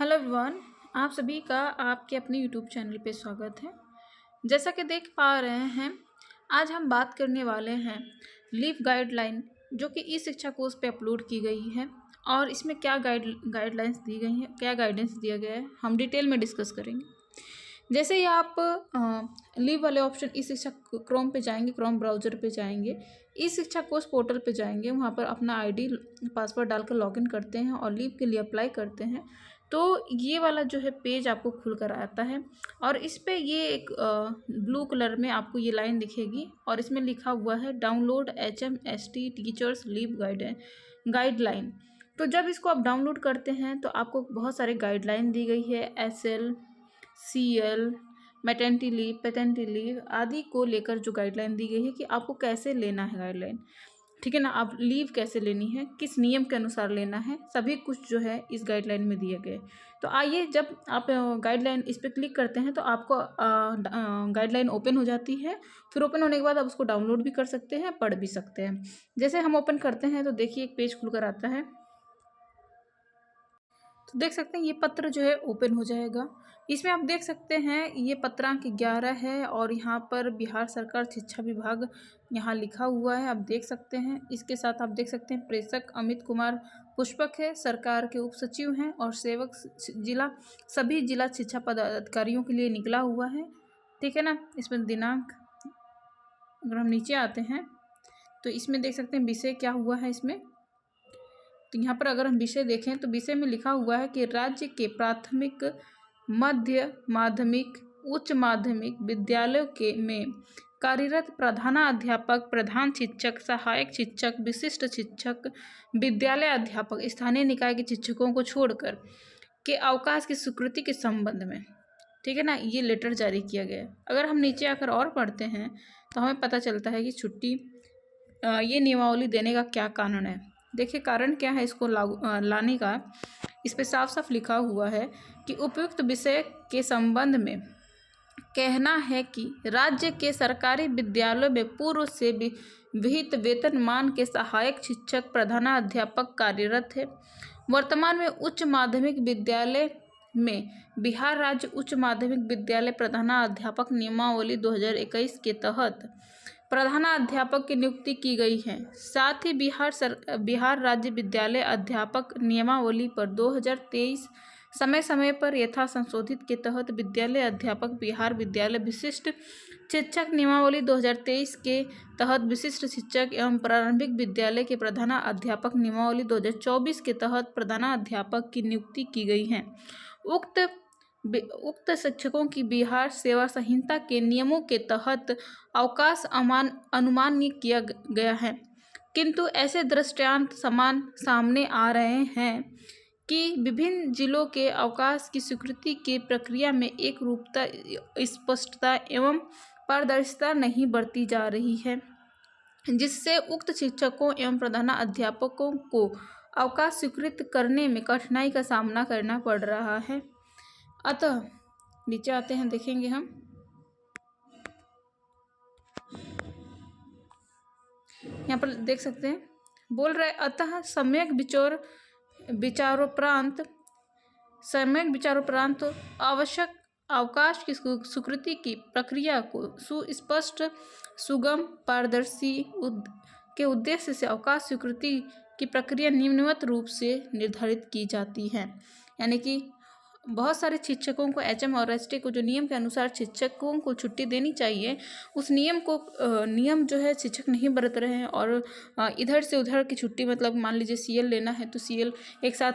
Hello everyone. आप सभी का आपके अपने यूट्यूब चैनल पे स्वागत है। जैसा कि देख पा रहे हैं, आज हम बात करने वाले हैं लीव गाइडलाइन जो कि ई शिक्षा कोर्स पे अपलोड की गई है और इसमें क्या गाइडलाइंस दी गई हैं, क्या गाइडेंस दिया गया है, हम डिटेल में डिस्कस करेंगे। जैसे ही आप लीव वाले ऑप्शन ई शिक्षा क्रोम पे जाएंगे, क्रोम ब्राउज़र पे जाएंगे, ई शिक्षा कोर्स पोर्टल पे जाएंगे, वहाँ पर अपना आईडी पासवर्ड डालकर लॉगिन करते हैं और लीव के लिए अप्लाई करते हैं, तो ये वाला जो है पेज आपको खुल कर आता है और इस पे ये एक ब्लू कलर में आपको ये लाइन दिखेगी और इसमें लिखा हुआ है download HMST teachers leave guideline. तो जब इसको आप डाउनलोड करते हैं तो आपको बहुत सारे गाइडलाइन दी गई है, SL, CL, maternity leave, paternity leave आदि को लेकर जो गाइडलाइन दी गई है कि आपको कैसे लेना है गाइडलाइन, ठीक है ना। आप लीव कैसे लेनी है, किस नियम के अनुसार लेना है, सभी कुछ जो है इस गाइडलाइन में दिए गए। तो आइए, जब आप गाइडलाइन इस पर क्लिक करते हैं तो आपको गाइडलाइन ओपन हो जाती है। फिर ओपन होने के बाद आप उसको डाउनलोड भी कर सकते हैं, पढ़ भी सकते हैं। जैसे हम ओपन करते हैं तो देखिए एक पेज खुलकर आता है। तो देख सकते हैं ये पत्र जो है ओपन हो जाएगा। इसमें आप देख सकते हैं ये पत्रांक 11 है और यहाँ पर बिहार सरकार शिक्षा विभाग यहाँ लिखा हुआ है, आप देख सकते हैं। इसके साथ आप देख सकते हैं प्रेषक अमित कुमार पुष्पक है, सरकार के उप सचिव हैं और सेवक जिला सभी जिला शिक्षा पदाधिकारियों के लिए निकला हुआ है, ठीक है ना। इसमें दिनांक, अगर हम नीचे आते हैं तो इसमें देख सकते हैं विषय क्या हुआ है इसमें। तो यहाँ पर अगर हम विषय देखें तो विषय में लिखा हुआ है कि राज्य के प्राथमिक, मध्य माध्यमिक, उच्च माध्यमिक विद्यालयों के में कार्यरत प्रधानाध्यापक, प्रधान शिक्षक, सहायक शिक्षक, विशिष्ट शिक्षक, विद्यालय अध्यापक, स्थानीय निकाय के शिक्षकों को छोड़कर के अवकाश की स्वीकृति के संबंध में, ठीक है ना, ये लेटर जारी किया गया है। अगर हम नीचे आकर और पढ़ते हैं तो हमें पता चलता है कि छुट्टी ये नियमावली देने का क्या कारण है। देखिए कारण क्या है इसको लाने का, इस पे साफ साफ लिखा हुआ है कि उपयुक्त विषय के संबंध में कहना है कि राज्य के सरकारी विद्यालयों में पूर्व से विहित वेतनमान के सहायक शिक्षक, प्रधानाध्यापक कार्यरत है। वर्तमान में उच्च माध्यमिक विद्यालय में बिहार राज्य उच्च माध्यमिक विद्यालय प्रधानाध्यापक नियमावली 2021 के तहत प्रधानाध्यापक की नियुक्ति की गई है। साथ ही बिहार राज्य विद्यालय अध्यापक नियमावली पर 2023 समय समय पर यथा संशोधित के तहत विद्यालय अध्यापक, बिहार विद्यालय विशिष्ट शिक्षक नियमावली 2023 के तहत विशिष्ट शिक्षक एवं प्रारंभिक विद्यालय के प्रधानाध्यापक नियमावली 2024 के तहत प्रधानाध्यापक की नियुक्ति की गई है। उक्त शिक्षकों की बिहार सेवा संहिता के नियमों के तहत अवकाश अनुमान्य किया गया है, किंतु ऐसे दृष्टांत सामने आ रहे हैं कि विभिन्न जिलों के अवकाश की स्वीकृति की प्रक्रिया में एक रूपता, स्पष्टता एवं पारदर्शिता नहीं बरती जा रही है, जिससे उक्त शिक्षकों एवं प्रधानाध्यापकों को अवकाश स्वीकृत करने में कठिनाई का सामना करना पड़ रहा है। अतः नीचे आते हैं, देखेंगे हम यहाँ पर देख सकते हैं बोल रहे अतः सम्यक विचारोपरांत आवश्यक अवकाश की स्वीकृति की प्रक्रिया को सुस्पष्ट, सुगम, पारदर्शी के उद्देश्य से अवकाश स्वीकृति की प्रक्रिया निम्नवत रूप से निर्धारित की जाती है। यानी कि बहुत सारे शिक्षकों को HM और ST को जो नियम के अनुसार शिक्षकों को छुट्टी देनी चाहिए, उस नियम जो है शिक्षक नहीं बरत रहे हैं और इधर से उधर की छुट्टी, मतलब मान लीजिए CL लेना है तो CL एक साथ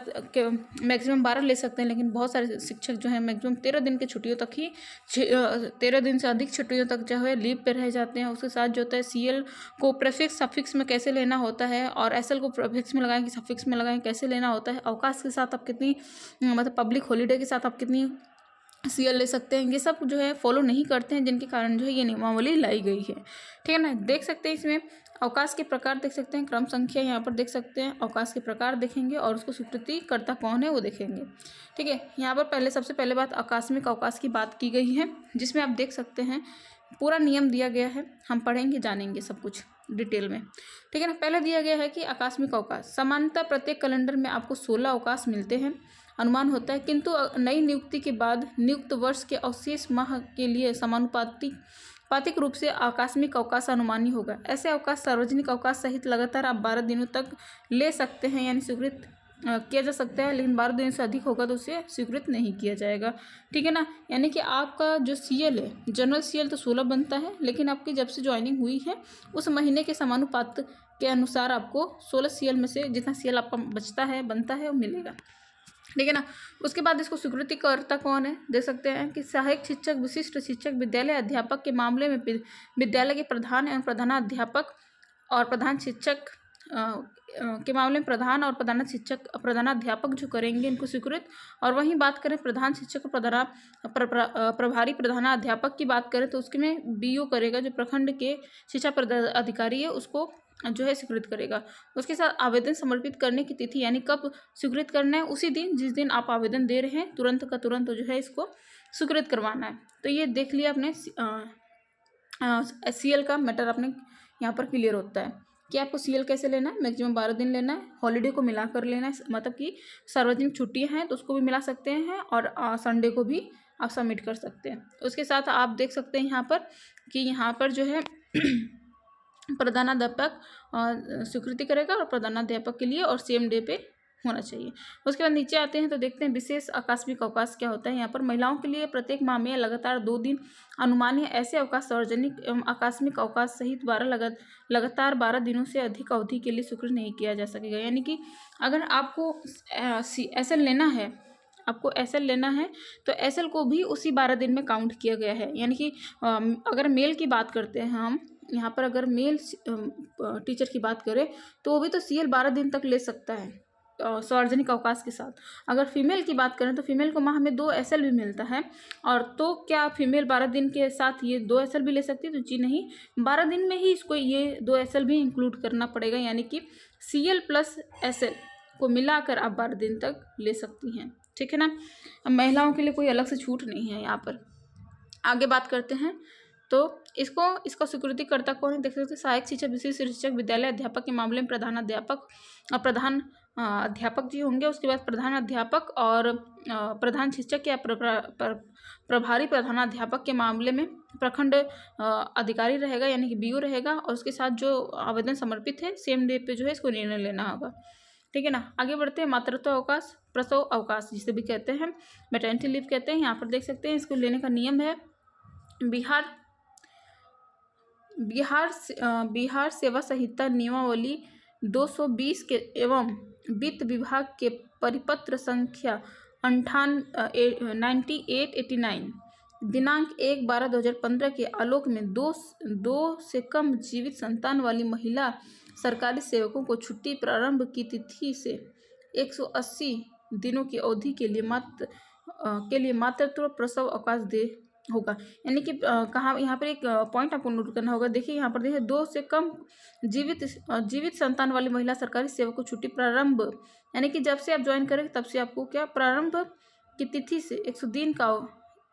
मैक्सिमम 12 ले सकते हैं, लेकिन बहुत सारे शिक्षक जो है मैक्सिमम 13 दिन की छुट्टियों तक ही 13 दिन से अधिक छुट्टियों तक जो है लीव पर रह जाते हैं। उसके साथ जो होता है CL को प्रीफिक्स सफिक्स में कैसे लेना होता है और SL को प्रीफिक्स में लगाएं कि सफिक्स में लगाएं, कैसे लेना होता है। अवकाश के साथ आप कितनी, मतलब पब्लिक हॉलीडे के साथ आप कितनी CL ले सकते हैं, ये सब जो है फॉलो नहीं करते हैं, जिनके कारण जो है ये नियमावली लाई गई है, ठीक है ना। देख सकते हैं इसमें अवकाश के प्रकार देख सकते हैं, क्रम संख्या यहाँ पर देख सकते हैं, अवकाश के प्रकार देखेंगे और उसको स्वीकृति करता कौन है वो देखेंगे, ठीक है। यहाँ पर सबसे पहले बात आकस्मिक अवकाश की बात की गई है, जिसमें आप देख सकते हैं पूरा नियम दिया गया है, हम पढ़ेंगे जानेंगे सब कुछ डिटेल में, ठीक है ना। पहले दिया गया है कि आकस्मिक अवकाश, सामान्यतः प्रत्येक कैलेंडर में आपको 16 अवकाश मिलते हैं। अनुमान होता है, किंतु नई नियुक्ति के बाद नियुक्त वर्ष के अवशेष माह के लिए समानुपातिक रूप से आकस्मिक अवकाश अनुमानी होगा। ऐसे अवकाश सार्वजनिक अवकाश सहित लगातार आप 12 दिनों तक ले सकते हैं, यानी स्वीकृत किया जा सकता है, लेकिन 12 दिन से अधिक होगा तो उसे स्वीकृत नहीं किया जाएगा। ठीक है ना। यानी कि आपका जो सीएल है, जनरल सीएल तो 16 बनता है, लेकिन आपकी जब से ज्वाइनिंग हुई है उस महीने के समानुपात के अनुसार आपको 16 सीएल में से जितना सीएल आपका बचता है, बनता है, वो मिलेगा। ठीक है ना। उसके बाद इसको स्वीकृतिकर्ता कौन है, देख सकते हैं कि सहायक शिक्षक, विशिष्ट शिक्षक, विद्यालय अध्यापक के मामले में विद्यालय के प्रधान एवं प्रधानाध्यापक और प्रधान शिक्षक के मामले में प्रधान और प्रधानाध्यापक जो करेंगे इनको स्वीकृत। और वहीं बात करें प्रधान शिक्षक और प्रभारी प्रधानाध्यापक की बात करें तो उसके में बीओ करेगा, जो प्रखंड के शिक्षा पदाधिकारी है उसको जो है स्वीकृत करेगा। उसके साथ आवेदन समर्पित करने की तिथि, यानी कब स्वीकृत करना है, उसी दिन जिस दिन आप आवेदन दे रहे हैं तुरंत का तुरंत जो है इसको स्वीकृत करवाना है। तो ये देख लिया आपने, सीएल का मैटर अपने यहाँ पर क्लियर होता है कि आपको सीएल कैसे लेना है। मैक्सिमम 12 दिन लेना है, हॉलीडे को मिला कर लेना है, मतलब कि सार्वजनिक छुट्टियाँ हैं तो उसको भी मिला सकते हैं और संडे को भी आप सबमिट कर सकते हैं। उसके साथ आप देख सकते हैं यहाँ पर कि यहाँ पर जो है प्रधानाध्यापक स्वीकृति करेगा और प्रधानाध्यापक के लिए और सेम डे पे होना चाहिए। उसके बाद नीचे आते हैं तो देखते हैं विशेष आकस्मिक अवकाश क्या होता है। यहाँ पर महिलाओं के लिए प्रत्येक माह में लगातार 2 दिन अनुमान्य ऐसे अवकाश सार्वजनिक एवं आकस्मिक अवकाश सहित लगातार 12 दिनों से अधिक अवधि के लिए स्वीकृत नहीं किया जा सकेगा। यानी कि अगर आपको एसएल लेना है, तो एसएल को भी उसी 12 दिन में काउंट किया गया है। यानी कि अगर मेल की बात करते हैं हम यहाँ पर, अगर मेल टीचर की बात करें तो वो भी तो सीएल 12 दिन तक ले सकता है सार्वजनिक अवकाश के साथ। अगर फीमेल की बात करें तो फीमेल को माह में 2 एसएल भी मिलता है। और तो क्या फीमेल 12 दिन के साथ ये 2 एसएल भी ले सकती है? तो जी नहीं, 12 दिन में ही इसको ये 2 एसएल भी इंक्लूड करना पड़ेगा। यानी कि सीएल प्लस एसएल को मिलाकर आप 12 दिन तक ले सकती हैं। ठीक है ना। महिलाओं के लिए कोई अलग से छूट नहीं है यहाँ पर। आगे बात करते हैं तो इसको स्वीकृतिकर्ता कौन है, देख सकते हैं सहायक शिक्षक, विशिष्ट शिक्षक, विद्यालय अध्यापक के मामले में प्रधानाध्यापक और प्रधान अध्यापक जी होंगे। उसके बाद प्रधान अध्यापक और प्रधान शिक्षक या प्रभारी प्रधानाध्यापक के मामले में प्रखंड अधिकारी रहेगा, यानी कि बीओ रहेगा। और उसके साथ जो आवेदन समर्पित है सेम डे पे जो है इसको निर्णय लेना होगा। ठीक है ना। आगे बढ़ते हैं मातृत्व अवकाश, प्रसव अवकाश जिसे भी कहते हैं, मैटरनिटी लीव कहते हैं। यहाँ पर देख सकते हैं इसको लेने का नियम है बिहार सेवा संहिता नियमावली 220 के एवं वित्त विभाग के परिपत्र संख्या 9889 दिनांक 1/12/2015 के आलोक में 2 से कम जीवित संतान वाली महिला सरकारी सेवकों को छुट्टी प्रारंभ की तिथि से 180 दिनों की अवधि के लिए मातृत्व प्रसव अवकाश दे होगा। यानी कि कहाँ यहाँ पर एक पॉइंट आपको नोट करना होगा। देखिए यहाँ पर देखिए 2 से कम जीवित संतान वाली महिला सरकारी सेवक को छुट्टी प्रारंभ, यानी कि जब से आप ज्वाइन करें तब से आपको क्या प्रारंभ की तिथि से 100 दिन का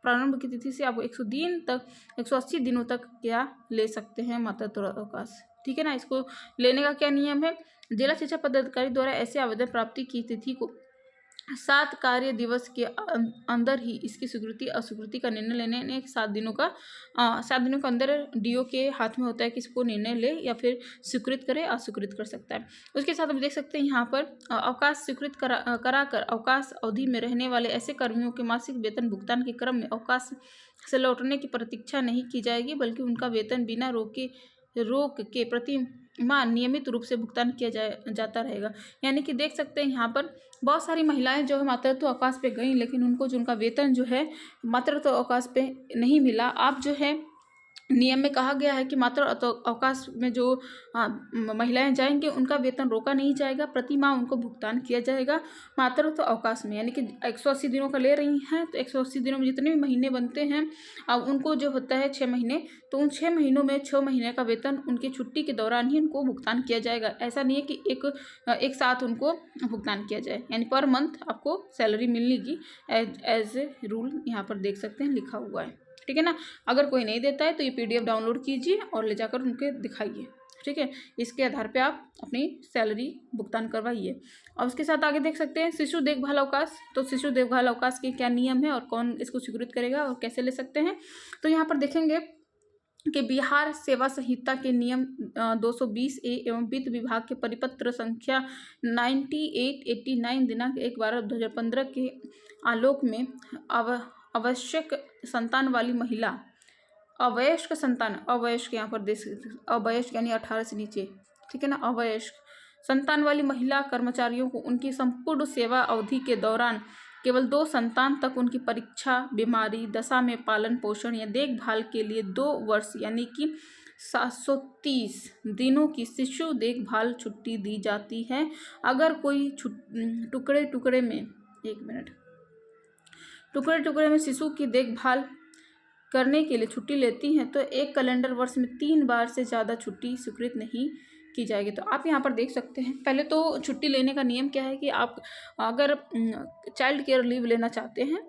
प्रारंभ की तिथि से आपको 100 दिन तक 180 दिनों तक क्या ले सकते हैं मातृत्व अवकाश। ठीक है ना। इसको लेने का क्या नियम है, जिला शिक्षा पदाधिकारी द्वारा ऐसे आवेदन प्राप्ति की तिथि को 7 कार्य दिवस के अंदर ही इसकी स्वीकृति अस्वीकृति का निर्णय लेने ने 7 दिनों के अंदर डीओ के हाथ में होता है कि इसको निर्णय ले या फिर स्वीकृत करे, अस्वीकृत कर सकता है। उसके साथ हम देख सकते हैं यहाँ पर अवकाश स्वीकृत कराकर अवकाश अवधि में रहने वाले ऐसे कर्मियों के मासिक वेतन भुगतान के क्रम में अवकाश से लौटने की प्रतीक्षा नहीं की जाएगी, बल्कि उनका वेतन बिना रोक के प्रति माह नियमित रूप से भुगतान किया जाता रहेगा। यानी कि देख सकते हैं यहाँ पर बहुत सारी महिलाएं जो है मातृत्व अवकाश पे गई, लेकिन उनका वेतन जो है मातृत्व अवकाश पे नहीं मिला। आप जो है नियम में कहा गया है कि मातृत्व अवकाश में जो महिलाएं जाएंगे उनका वेतन रोका नहीं जाएगा, प्रति माह उनको भुगतान किया जाएगा मातृत्व अवकाश में। यानी कि 180 दिनों का ले रही हैं तो 180 दिनों में जितने भी महीने बनते हैं अब उनको जो होता है 6 महीने, तो उन 6 महीनों में 6 महीने का वेतन उनकी छुट्टी के दौरान ही उनको भुगतान किया जाएगा। ऐसा नहीं है कि एक साथ उनको भुगतान किया जाए, यानी पर मंथ आपको सैलरी मिलेगी एज ए रूल यहाँ पर देख सकते हैं लिखा हुआ है। ठीक है ना। अगर कोई नहीं देता है तो ये PDF डाउनलोड कीजिए और ले जाकर उनके दिखाइए। ठीक है। इसके आधार पे आप अपनी सैलरी भुगतान करवाइए। और उसके साथ आगे देख सकते हैं शिशु देखभाल अवकाश। तो शिशु देखभाल अवकाश के क्या नियम है और कौन इसको स्वीकृत करेगा और कैसे ले सकते हैं। तो यहाँ पर देखेंगे कि बिहार सेवा संहिता के नियम 220A एवं वित्त विभाग के परिपत्र संख्या 9889 दिनांक 1/12/2015 के आलोक में आवश्यक संतान वाली महिला, अवयस्क संतान, अवयस्क यहाँ पर देख, अवयस्क यानी 18 से नीचे, ठीक है ना, अवयस्क संतान वाली महिला कर्मचारियों को उनकी संपूर्ण सेवा अवधि के दौरान केवल 2 संतान तक उनकी परीक्षा, बीमारी, दशा में पालन पोषण या देखभाल के लिए 2 वर्ष यानी कि 730 दिनों की शिशु देखभाल छुट्टी दी जाती है। अगर कोई टुकड़े टुकड़े में शिशु की देखभाल करने के लिए छुट्टी लेती हैं तो एक कैलेंडर वर्ष में 3 बार से ज़्यादा छुट्टी स्वीकृत नहीं की जाएगी। तो आप यहाँ पर देख सकते हैं, पहले तो छुट्टी लेने का नियम क्या है कि आप अगर चाइल्ड केयर लीव लेना चाहते हैं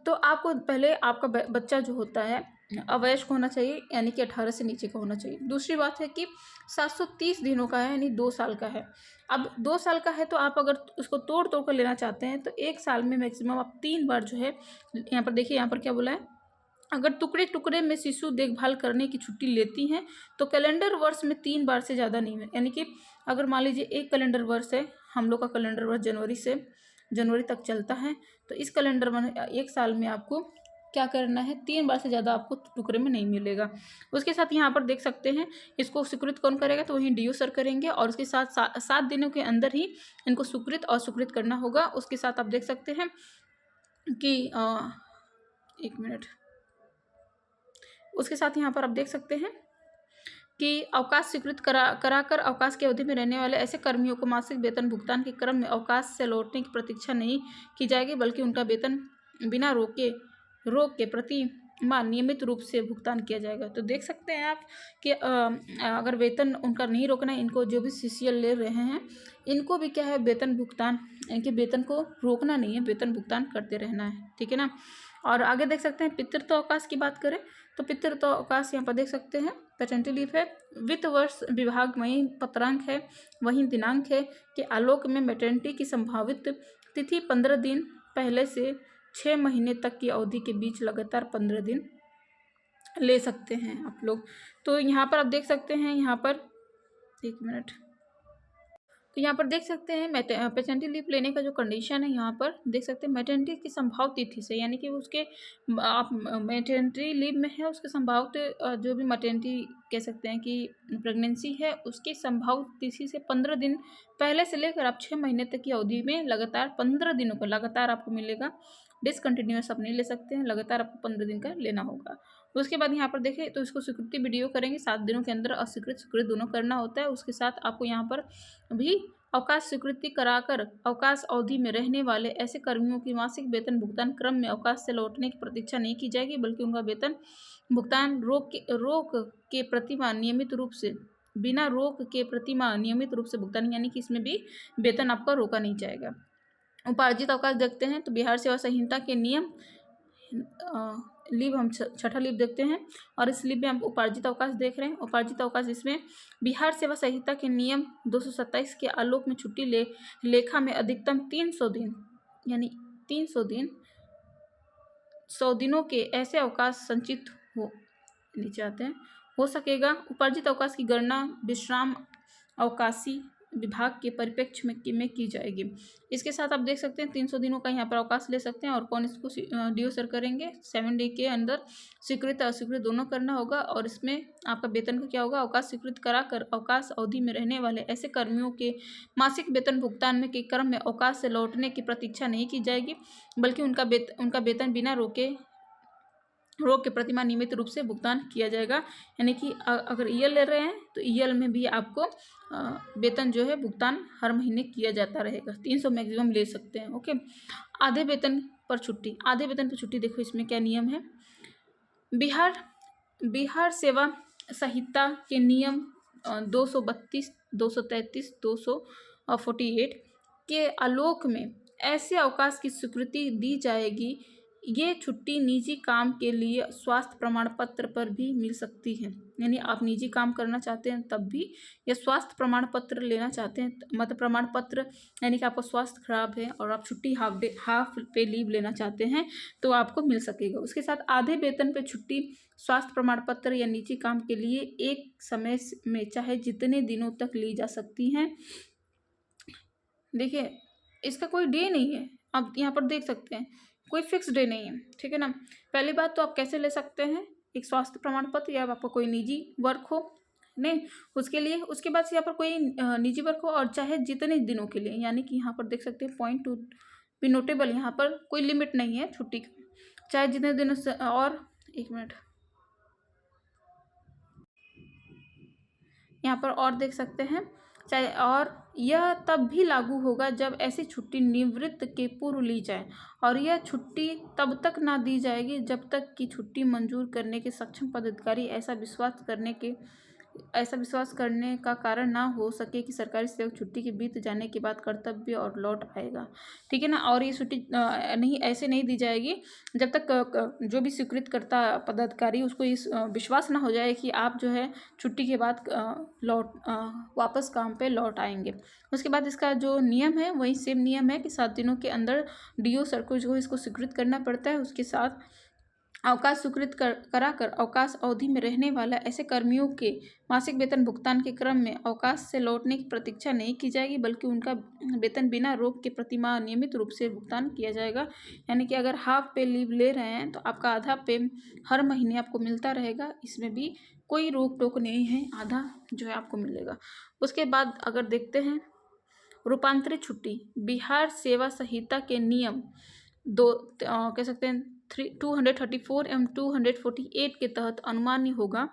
तो आपको पहले आपका बच्चा जो होता है अवयस्क होना चाहिए, यानी कि 18 से नीचे का होना चाहिए। दूसरी बात है कि 730 दिनों का है, यानी 2 साल का है। अब 2 साल का है तो आप अगर उसको तोड़ कर लेना चाहते हैं तो 1 साल में मैक्सिमम आप 3 बार जो है, यहाँ पर देखिए यहाँ पर क्या बोला है, अगर टुकड़े टुकड़े में शिशु देखभाल करने की छुट्टी लेती हैं तो कैलेंडर वर्ष में 3 बार से ज़्यादा नहीं है। यानी कि अगर मान लीजिए एक कैलेंडर वर्ष है, हम लोग का कैलेंडर वर्ष जनवरी से जनवरी तक चलता है, तो इस कैलेंडर में 1 साल में आपको क्या करना है, 3 बार से ज़्यादा आपको टुकड़े में नहीं मिलेगा। उसके साथ यहाँ पर देख सकते हैं इसको स्वीकृत कौन करेगा, तो वहीं DO सर करेंगे और उसके साथ 7 दिनों के अंदर ही इनको स्वीकृत और स्वीकृत करना होगा। उसके साथ आप देख सकते हैं कि एक मिनट, उसके साथ यहाँ पर आप देख सकते हैं कि अवकाश स्वीकृत कराकर अवकाश की अवधि में रहने वाले ऐसे कर्मियों को मासिक वेतन भुगतान के क्रम में अवकाश से लौटने की प्रतीक्षा नहीं की जाएगी, बल्कि उनका वेतन बिना रोक के प्रति माह नियमित रूप से भुगतान किया जाएगा। तो देख सकते हैं आप कि अगर वेतन उनका नहीं रोकना है, इनको जो भी CCL ले रहे हैं इनको भी क्या है, वेतन भुगतान, इनके वेतन को रोकना नहीं है, वेतन भुगतान करते रहना है, ठीक है ना। और आगे देख सकते हैं पितृत्व अवकाश की बात करें तो पितृत्व अवकाश यहाँ पर देख सकते हैं पैटर्निटी लीव है। वित्त वर्ष विभाग वहीं पत्रांक है, वहीं दिनांक है कि आलोक में मैटरनिटी की संभावित तिथि 15 दिन पहले से 6 महीने तक की अवधि के बीच लगातार 15 दिन ले सकते हैं आप लोग। तो यहाँ पर आप देख सकते हैं, यहाँ पर एक मिनट, तो यहाँ पर देख सकते हैं पैटर्निटी लीव लेने का जो कंडीशन है, यहाँ पर देख सकते हैं मैटरनिटी की संभावित तिथि से, यानी कि उसके आप मैटरनिटी लीव में है उसके संभावित जो भी मैटरनिटी कह सकते हैं कि प्रेगनेंसी है उसकी संभावित तिथि से 15 दिन पहले से लेकर आप 6 महीने तक की अवधि में लगातार 15 दिनों का लगातार आपको मिलेगा। डिसकंटिन्यूअस आप नहीं ले सकते हैं, लगातार आपको 15 दिन का लेना होगा। उसके बाद यहाँ पर देखें तो इसको स्वीकृति वीडियो करेंगे, 7 दिनों के अंदर अस्वीकृत स्वीकृत दोनों करना होता है। उसके साथ आपको यहाँ पर भी अवकाश स्वीकृति कराकर अवकाश अवधि में रहने वाले ऐसे कर्मियों की मासिक वेतन भुगतान क्रम में अवकाश से लौटने की प्रतीक्षा नहीं की जाएगी, बल्कि उनका वेतन भुगतान रोक के प्रतिमाह नियमित रूप से, बिना रोक के प्रतिमाह नियमित रूप से भुगतान, यानी कि इसमें भी वेतन आपका रोका नहीं जाएगा। उपार्जित अवकाश देखते हैं तो बिहार सेवा संहिता के नियम लीव, हम छठा लीव देखते हैं और इस लीव में हम उपार्जित अवकाश देख रहे हैं। उपार्जित अवकाश इसमें बिहार सेवा संहिता के नियम 227 के आलोक में छुट्टी लेखा में अधिकतम 300 दिन, यानी 300 दिन 100 दिनों के ऐसे अवकाश संचित नीचे आते हैं हो सकेगा। उपार्जित अवकाश की गणना विश्राम अवकाशी विभाग के परिप्रेक्ष्य में की जाएगी। इसके साथ आप देख सकते हैं 300 दिनों का यहाँ पर अवकाश ले सकते हैं और कौन इसको DO सर करेंगे। 7 डे के अंदर स्वीकृत अस्वीकृत दोनों करना होगा और इसमें आपका वेतन का क्या होगा, अवकाश स्वीकृत कराकर अवकाश अवधि में रहने वाले ऐसे कर्मियों के मासिक वेतन भुगतान में के क्रम में अवकाश से लौटने की प्रतीक्षा नहीं की जाएगी, बल्कि उनका वेतन बिना रोक के प्रतिमाह नियमित रूप से भुगतान किया जाएगा। यानी कि अगर EL ले रहे हैं तो EL में भी आपको वेतन जो है भुगतान हर महीने किया जाता रहेगा। 300 मैक्सिमम ले सकते हैं। ओके, आधे वेतन पर छुट्टी, आधे वेतन पर छुट्टी देखो इसमें क्या नियम है। बिहार सेवा संहिता के नियम 232, 233, 248 के आलोक में ऐसे अवकाश की स्वीकृति दी जाएगी ये छुट्टी निजी काम के लिए स्वास्थ्य प्रमाण पत्र पर भी मिल सकती है। यानी आप निजी काम करना चाहते हैं तब भी, या स्वास्थ्य प्रमाण पत्र लेना चाहते हैं, मतलब प्रमाण पत्र यानी कि आपका स्वास्थ्य खराब है और आप छुट्टी हाफ पे लीव लेना चाहते हैं तो आपको मिल सकेगा। उसके साथ आधे वेतन पे छुट्टी स्वास्थ्य प्रमाण पत्र या निजी काम के लिए एक समय में चाहे जितने दिनों तक ली जा सकती हैं। देखिए, इसका कोई डे नहीं है, आप यहाँ पर देख सकते हैं, कोई फिक्स डे नहीं है, ठीक है ना। पहली बात तो आप कैसे ले सकते हैं एक स्वास्थ्य प्रमाण पत्र, या आपका कोई निजी वर्क हो नहीं उसके लिए, उसके बाद से यहाँ पर कोई निजी वर्क हो और चाहे जितने दिनों के लिए, यानी कि यहाँ पर देख सकते हैं पॉइंट टू बी नोटेबल, यहाँ पर कोई लिमिट नहीं है छुट्टी का, चाहे जितने दिनों से। और एक मिनट, यहाँ पर और देख सकते हैं चाहे, और यह तब भी लागू होगा जब ऐसी छुट्टी निवृत्त के पूर्व ली जाए, और यह छुट्टी तब तक ना दी जाएगी जब तक कि छुट्टी मंजूर करने के सक्षम पदाधिकारी ऐसा विश्वास करने का कारण ना हो सके कि सरकारी सेवक छुट्टी के बीत जाने के बाद कर्तव्य और लौट आएगा, ठीक है ना। और ये छुट्टी नहीं ऐसे नहीं दी जाएगी जब तक जो भी स्वीकृत करता पदाधिकारी उसको इस विश्वास ना हो जाए कि आप जो है छुट्टी के बाद वापस काम पे लौट आएंगे। उसके बाद इसका जो नियम है वही सेम नियम है कि 7 दिनों के अंदर डीओ सर को जो इसको स्वीकृत करना पड़ता है। उसके साथ अवकाश स्वीकृत कराकर अवकाश अवधि में रहने वाला ऐसे कर्मियों के मासिक वेतन भुगतान के क्रम में अवकाश से लौटने की प्रतीक्षा नहीं की जाएगी, बल्कि उनका वेतन बिना रोक के प्रतिमाह नियमित रूप से भुगतान किया जाएगा। यानी कि अगर हाफ पे लीव ले रहे हैं तो आपका आधा पे हर महीने आपको मिलता रहेगा, इसमें भी कोई रोक टोक नहीं है, आधा जो है आपको मिलेगा। उसके बाद अगर देखते हैं रूपांतरित छुट्टी, बिहार सेवा संहिता के नियम कह सकते हैं 234 एवं 248 के तहत अनुमान्य होगा।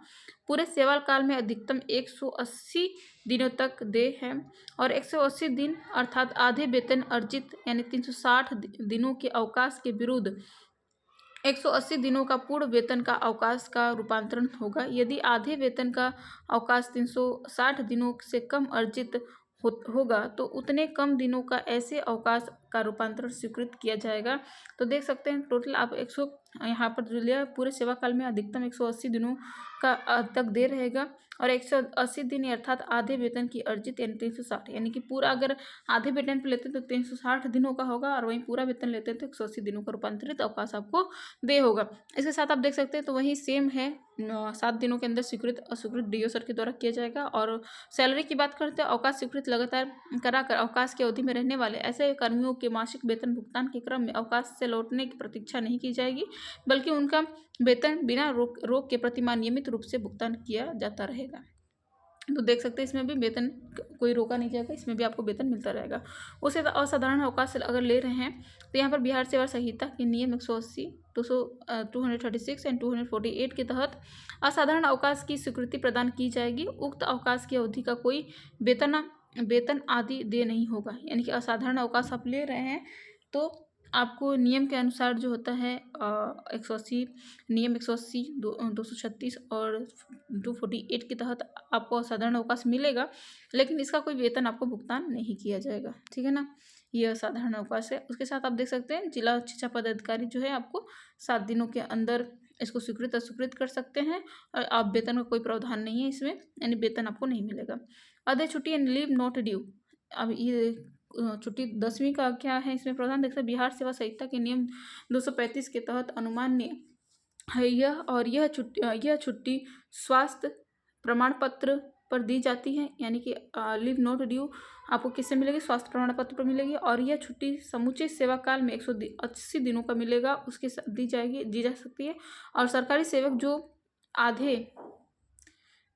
पूरे सेवा काल में अधिकतम 180 दिनों तक देय है, और 180 दिन अर्थात आधे वेतन अर्जित यानी 360 दिनों के अवकाश के विरुद्ध 180 दिनों का पूर्ण वेतन का अवकाश का रूपांतरण होगा। यदि आधे वेतन का अवकाश 360 दिनों से कम अर्जित होगा तो उतने कम दिनों का ऐसे अवकाश का रूपांतरण स्वीकृत किया जाएगा। तो देख सकते हैं टोटल आप 100 यहाँ पर जो लिया पूरे सेवा काल में अधिकतम 180 दिनों का तक दे रहेगा, और 180 दिन अर्थात आधे वेतन की अर्जित यानी 360, यानी कि पूरा अगर आधे वेतन पे लेते हैं तो 360 दिनों का होगा, और वहीं पूरा वेतन लेते हैं तो 180 दिनों का रूपांतरित अवकाश आपको दे होगा। इसके साथ आप देख सकते हैं तो वही सेम है, 7 दिनों के अंदर स्वीकृत अस्वीकृत डीओ सर के द्वारा किया जाएगा। और सैलरी की बात करते हैं, अवकाश स्वीकृत लगातार कराकर अवकाश की अवधि में रहने वाले ऐसे कर्मियों के मासिक वेतन भुगतान के क्रम में अवकाश से लौटने की प्रतीक्षा नहीं की जाएगी, बल्कि उनका वेतन बिना रोक के प्रतिमाह नियमित रूप से भुगतान किया जाता रहेगा। तो देख सकते हैं इसमें भी वेतन कोई रोका नहीं जाएगा, इसमें भी आपको वेतन मिलता रहेगा। उससे असाधारण अवकाश अगर ले रहे हैं तो यहाँ पर बिहार सेवा संहिता के नियम 180, 236 एंड 248 के तहत असाधारण अवकाश की स्वीकृति प्रदान की जाएगी। उक्त अवकाश की अवधि का कोई वेतन आदि दे नहीं होगा। यानी कि असाधारण अवकाश आप ले रहे हैं तो आपको नियम के अनुसार जो होता है 180 नियम 180 236 और 248 के तहत आपको साधारण अवकाश मिलेगा, लेकिन इसका कोई वेतन आपको भुगतान नहीं किया जाएगा, ठीक है ना। यह साधारण अवकाश है। उसके साथ आप देख सकते हैं जिला शिक्षा पदाधिकारी जो है आपको 7 दिनों के अंदर इसको स्वीकृत अस्वीकृत कर सकते हैं, और आप वेतन का कोई प्रावधान नहीं है इसमें, यानी वेतन आपको नहीं मिलेगा। आधे छुट्टी एंड लीव नॉट ड्यू, अब ये छुट्टी 10वीं का क्या है इसमें प्रावधान देखते हैं। बिहार सेवा संहिता के नियम 235 के तहत अनुमान्य है यह, और यह छुट्टी स्वास्थ्य प्रमाण पत्र पर दी जाती है, यानी कि लीव नॉट ड्यू आपको किससे मिलेगी, स्वास्थ्य प्रमाण पत्र पर मिलेगी। और यह छुट्टी समूचे सेवा काल में 180 दिनों का मिलेगा, उसके दी जा सकती है। और सरकारी सेवक जो आधे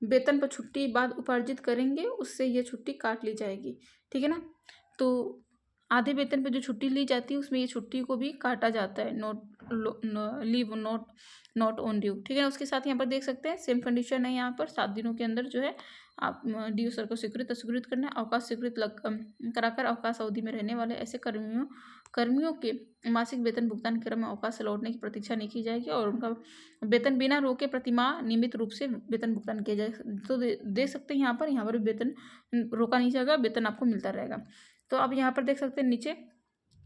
वेतन पर छुट्टी बाद उपार्जित करेंगे उससे यह छुट्टी काट ली जाएगी, ठीक है ना। तो आधे वेतन पे जो छुट्टी ली जाती है उसमें ये छुट्टी को भी काटा जाता है, लीव नॉट ऑन ड्यू, ठीक है ना। उसके साथ यहाँ पर देख सकते हैं सेम कंडीशन है, यहाँ पर 7 दिनों के अंदर जो है आप डीओ सर को स्वीकृत अस्वीकृत करना है। अवकाश स्वीकृत कराकर अवकाश अवधि में रहने वाले ऐसे कर्मियों के मासिक वेतन भुगतान के क्रम में अवकाश से लौटने की प्रतीक्षा नहीं की जाएगी, और उनका वेतन बिना रोके प्रतिमाह नियमित रूप से वेतन भुगतान किया जाएगा। तो देख सकते हैं यहाँ पर वेतन रोका नहीं जाएगा, वेतन आपको मिलता रहेगा। तो आप यहाँ पर देख सकते हैं नीचे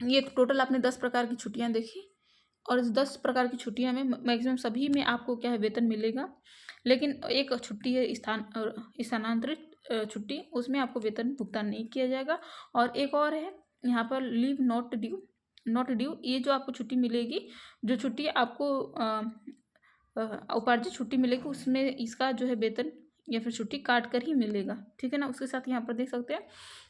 ये टोटल आपने 10 प्रकार की छुट्टियाँ देखी, और इस 10 प्रकार की छुट्टियां में मैक्सिमम सभी में आपको क्या है वेतन मिलेगा, लेकिन एक छुट्टी है स्थानांतरित छुट्टी, उसमें आपको वेतन भुगतान नहीं किया जाएगा। और एक और है यहाँ पर लीव नॉट ड्यू, ये जो आपको छुट्टी मिलेगी, जो छुट्टी आपको उपार्जित छुट्टी मिलेगी उसमें इसका जो है वेतन या फिर छुट्टी काट कर ही मिलेगा, ठीक है ना। उसके साथ यहाँ पर देख सकते हैं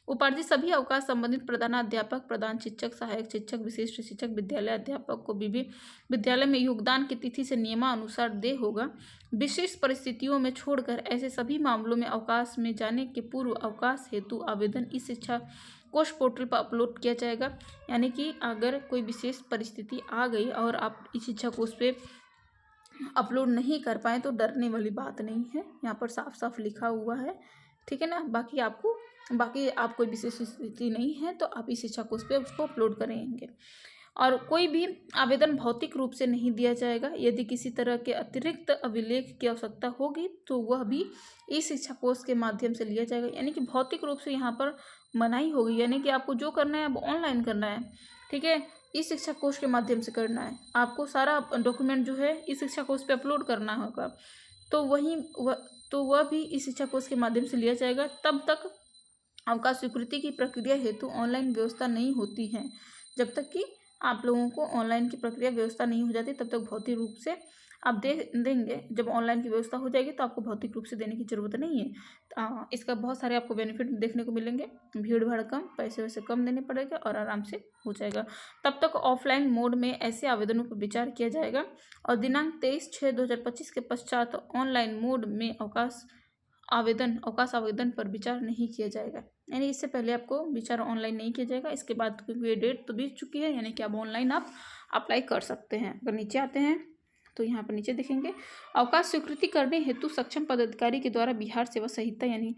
उपार्जित सभी अवकाश संबंधित प्रधानाध्यापक, प्रधान शिक्षक, सहायक शिक्षक, विशिष्ट शिक्षक, विद्यालय अध्यापक को विद्यालय में योगदान की तिथि से नियमानुसार देय होगा। विशेष परिस्थितियों में छोड़कर ऐसे सभी मामलों में अवकाश में जाने के पूर्व अवकाश हेतु आवेदन इस शिक्षा कोष पोर्टल पर अपलोड किया जाएगा। यानी कि अगर कोई विशेष परिस्थिति आ गई और आप इस शिक्षा कोष पे अपलोड नहीं कर पाए तो डरने वाली बात नहीं है, यहाँ पर साफ साफ लिखा हुआ है, ठीक है ना। बाकी आप कोई विशेष स्थिति नहीं है तो आप इस शिक्षा कोष पे उसको अपलोड करेंगे। और कोई भी आवेदन भौतिक रूप से नहीं दिया जाएगा। यदि किसी तरह के अतिरिक्त अभिलेख की आवश्यकता होगी तो वह भी इस शिक्षा कोष के माध्यम से लिया जाएगा। यानी कि भौतिक रूप से यहाँ पर मनाही होगी, यानी कि आपको जो करना है अब ऑनलाइन करना है, ठीक है, इस शिक्षा कोष के माध्यम से करना है। आपको सारा डॉक्यूमेंट जो है इस शिक्षा कोष पे अपलोड करना होगा, तो वह भी इस शिक्षा कोष के माध्यम से लिया जाएगा। तब तक अवकाश स्वीकृति की प्रक्रिया हेतु ऑनलाइन व्यवस्था नहीं होती है। जब तक कि आप लोगों को ऑनलाइन की प्रक्रिया व्यवस्था नहीं हो जाती तब तक भौतिक रूप से आप देंगे। जब ऑनलाइन की व्यवस्था हो जाएगी तो आपको भौतिक रूप से देने की ज़रूरत नहीं है। इसका बहुत सारे आपको बेनिफिट देखने को मिलेंगे। भीड़ भाड़ कम, पैसे वैसे कम देने पड़ेगा और आराम से हो जाएगा। तब तक ऑफलाइन मोड में ऐसे आवेदनों पर विचार किया जाएगा और दिनांक 23/6/2025 के पश्चात ऑनलाइन मोड में अवकाश आवेदन पर विचार नहीं किया जाएगा। यानी इससे पहले आपको विचार ऑनलाइन नहीं किया जाएगा। इसके बाद क्योंकि ये डेट तो बीत चुकी है, यानी कि अब ऑनलाइन आप अप्लाई कर सकते हैं। अगर नीचे आते हैं तो यहाँ पर नीचे देखेंगे अवकाश स्वीकृति करने हेतु सक्षम पदाधिकारी के द्वारा बिहार सेवा संहिता, यानी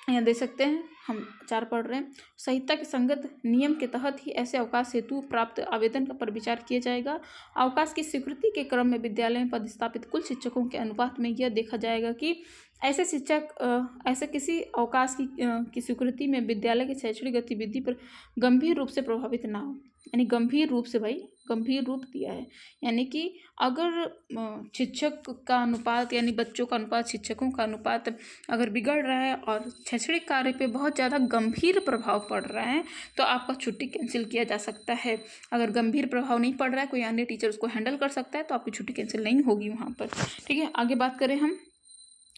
यहाँ देख सकते हैं हम 4 पढ़ रहे हैं, संहिता के संगत नियम के तहत ही ऐसे अवकाश हेतु प्राप्त आवेदन पर विचार किया जाएगा। अवकाश की स्वीकृति के क्रम में विद्यालय में पदस्थापित कुल शिक्षकों के अनुपात में यह देखा जाएगा कि ऐसे किसी अवकाश की स्वीकृति में विद्यालय की शैक्षणिक गतिविधि पर गंभीर रूप से प्रभावित ना हो। यानी गंभीर रूप से, भाई गंभीर रूप दिया है, यानी कि अगर शिक्षक का अनुपात यानी बच्चों का अनुपात शिक्षकों का अनुपात अगर बिगड़ रहा है और शैक्षणिक कार्य पे बहुत ज़्यादा गंभीर प्रभाव पड़ रहा है तो आपका छुट्टी कैंसिल किया जा सकता है। अगर गंभीर प्रभाव नहीं पड़ रहा है, कोई अन्य टीचर उसको हैंडल कर सकता है तो आपकी छुट्टी कैंसिल नहीं होगी वहाँ पर, ठीक है। आगे बात करें हम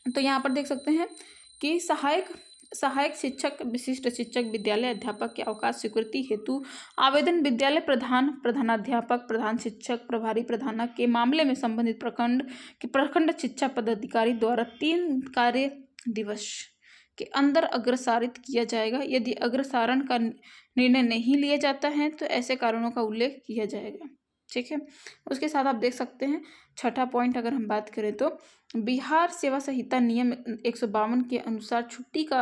तो यहाँ पर देख सकते हैं कि सहायक शिक्षक, विशिष्ट शिक्षक, विद्यालय अध्यापक के अवकाश स्वीकृति हेतु आवेदन विद्यालय प्रधानाध्यापक, प्रधान शिक्षक, प्रभारी प्रधानक के मामले में संबंधित प्रखंड शिक्षा पदाधिकारी द्वारा 3 कार्य दिवस के अंदर अग्रसारित किया जाएगा। यदि अग्रसारण का निर्णय नहीं लिया जाता है तो ऐसे कारणों का उल्लेख किया जाएगा, ठीक है। उसके साथ आप देख सकते हैं 6ठा पॉइंट अगर हम बात करें तो बिहार सेवा संहिता नियम 152 के अनुसार छुट्टी का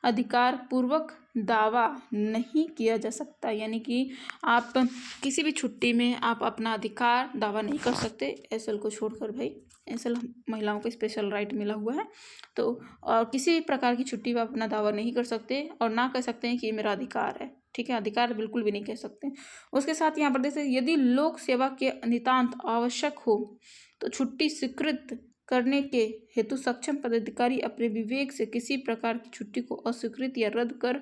अधिकार पूर्वक दावा नहीं किया जा सकता। यानी कि आप किसी भी छुट्टी में आप अपना अधिकार दावा नहीं कर सकते, एसएल को छोड़कर। भाई एसएल महिलाओं को स्पेशल राइट मिला हुआ है, तो और किसी भी प्रकार की छुट्टी में आप अपना दावा नहीं कर सकते और ना कह सकते हैं कि ये मेरा अधिकार है, ठीक है। अधिकार बिल्कुल भी नहीं कह सकते। उसके साथ यहाँ पर देख सकते यदि लोक सेवा के नितांत आवश्यक हो तो छुट्टी स्वीकृत करने के हेतु सक्षम पदाधिकारी अपने विवेक से किसी प्रकार की छुट्टी को अस्वीकृत या रद्द कर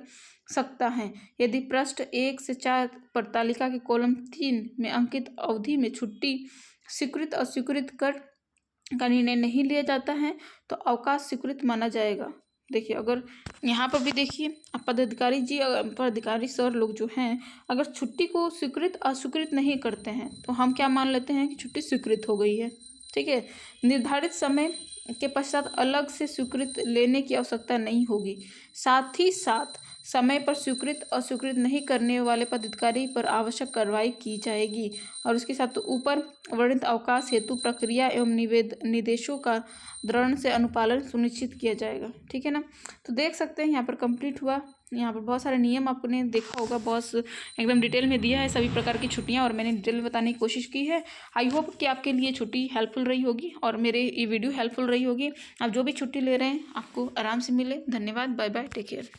सकता है। यदि पृष्ठ 1 से 4 पर तालिका के कॉलम 3 में अंकित अवधि में छुट्टी स्वीकृत अस्वीकृत का निर्णय नहीं लिया जाता है तो अवकाश स्वीकृत माना जाएगा। देखिए अगर यहाँ पर भी देखिए पदाधिकारी सर लोग जो हैं अगर छुट्टी को स्वीकृत अस्वीकृत नहीं करते हैं तो हम क्या मान लेते हैं कि छुट्टी स्वीकृत हो गई है, ठीक है। निर्धारित समय के पश्चात अलग से स्वीकृत लेने की आवश्यकता नहीं होगी। साथ ही साथ समय पर स्वीकृत अस्वीकृत नहीं करने वाले पदाधिकारी पर आवश्यक कार्रवाई की जाएगी। और उसके साथ ऊपर वर्णित अवकाश हेतु प्रक्रिया एवं निर्देशों का दृढ़ से अनुपालन सुनिश्चित किया जाएगा, ठीक है ना। तो देख सकते हैं यहाँ पर कंप्लीट हुआ। यहाँ पर बहुत सारे नियम आपने देखा होगा, बहुत एकदम डिटेल में दिया है सभी प्रकार की छुट्टियाँ और मैंने डिटेल में बताने की कोशिश की है। आई होप कि आपके लिए छुट्टी हेल्पफुल रही होगी और मेरे ये वीडियो हेल्पफुल रही होगी। आप जो भी छुट्टी ले रहे हैं आपको आराम से मिले। धन्यवाद, बाय बाय, टेक केयर।